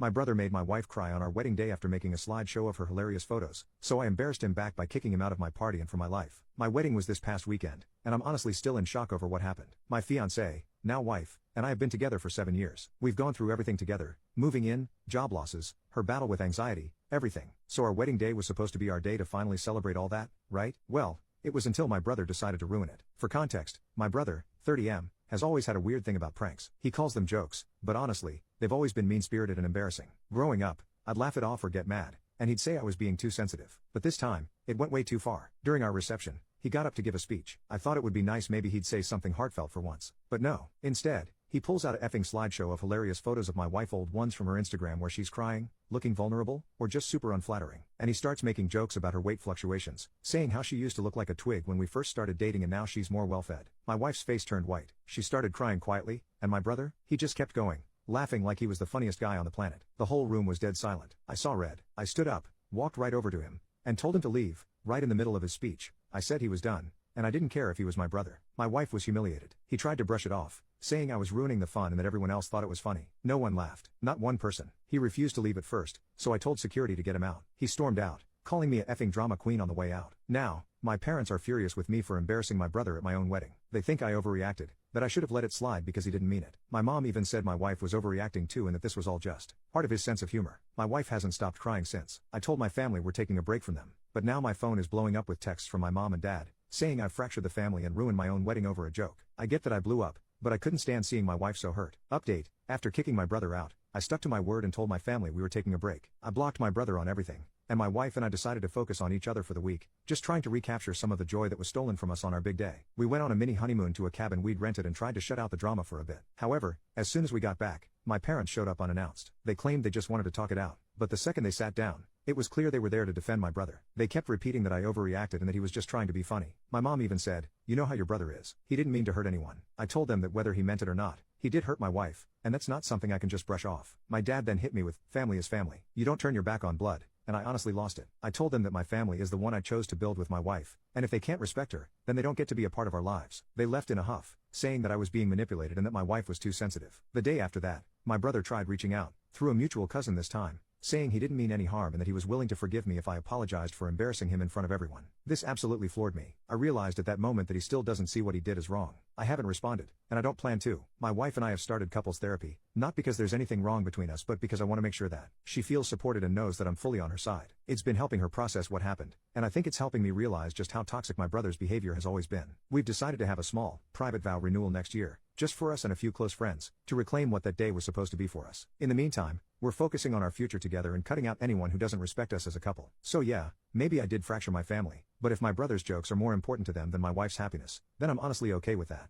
My brother made my wife cry on our wedding day after making a slideshow of her hilarious photos, so I embarrassed him back by kicking him out of my party and from my life. My wedding was this past weekend, and I'm honestly still in shock over what happened. My fiancée, now wife, and I have been together for 7 years. We've gone through everything together, moving in, job losses, her battle with anxiety, everything. So our wedding day was supposed to be our day to finally celebrate all that, right? Well, it was until my brother decided to ruin it. For context, my brother, 30M, has always had a weird thing about pranks. He calls them jokes, but honestly, they've always been mean-spirited and embarrassing. Growing up, I'd laugh it off or get mad, and he'd say I was being too sensitive. But this time, it went way too far. During our reception, he got up to give a speech. I thought it would be nice maybe he'd say something heartfelt for once. But no. Instead, he pulls out a effing slideshow of hilarious photos of my wife, old ones from her Instagram where she's crying, looking vulnerable, or just super unflattering. And he starts making jokes about her weight fluctuations, saying how she used to look like a twig when we first started dating and now she's more well-fed. My wife's face turned white. She started crying quietly, and my brother, he just kept going, laughing like he was the funniest guy on the planet. The whole room was dead silent. I saw red. I stood up, walked right over to him, and told him to leave, right in the middle of his speech. I said he was done, and I didn't care if he was my brother. My wife was humiliated. He tried to brush it off, saying I was ruining the fun and that everyone else thought it was funny. No one laughed. Not one person. He refused to leave at first, so I told security to get him out. He stormed out, calling me a effing drama queen on the way out. Now, my parents are furious with me for embarrassing my brother at my own wedding. They think I overreacted, that I should have let it slide because he didn't mean it. My mom even said my wife was overreacting too and that this was all just part of his sense of humor. My wife hasn't stopped crying since. I told my family we're taking a break from them, but now my phone is blowing up with texts from my mom and dad, saying I've fractured the family and ruined my own wedding over a joke. I get that I blew up, but I couldn't stand seeing my wife so hurt. Update: after kicking my brother out, I stuck to my word and told my family we were taking a break. I blocked my brother on everything, and my wife and I decided to focus on each other for the week, just trying to recapture some of the joy that was stolen from us on our big day. We went on a mini honeymoon to a cabin we'd rented and tried to shut out the drama for a bit. However, as soon as we got back, my parents showed up unannounced. They claimed they just wanted to talk it out, but the second they sat down, it was clear they were there to defend my brother. They kept repeating that I overreacted and that he was just trying to be funny. My mom even said, "You know how your brother is. He didn't mean to hurt anyone." I told them that whether he meant it or not, he did hurt my wife, and that's not something I can just brush off. My dad then hit me with, "Family is family. You don't turn your back on blood," and I honestly lost it. I told them that my family is the one I chose to build with my wife, and if they can't respect her, then they don't get to be a part of our lives. They left in a huff, saying that I was being manipulated and that my wife was too sensitive. The day after that, my brother tried reaching out, through a mutual cousin this time, saying he didn't mean any harm and that he was willing to forgive me if I apologized for embarrassing him in front of everyone. This absolutely floored me. I realized at that moment that he still doesn't see what he did as wrong. I haven't responded, and I don't plan to. My wife and I have started couples therapy, not because there's anything wrong between us but because I want to make sure that she feels supported and knows that I'm fully on her side. It's been helping her process what happened, and I think it's helping me realize just how toxic my brother's behavior has always been. We've decided to have a small, private vow renewal next year, just for us and a few close friends, to reclaim what that day was supposed to be for us. In the meantime, we're focusing on our future together and cutting out anyone who doesn't respect us as a couple. So yeah, maybe I did fracture my family, but if my brother's jokes are more important to them than my wife's happiness, then I'm honestly okay with that.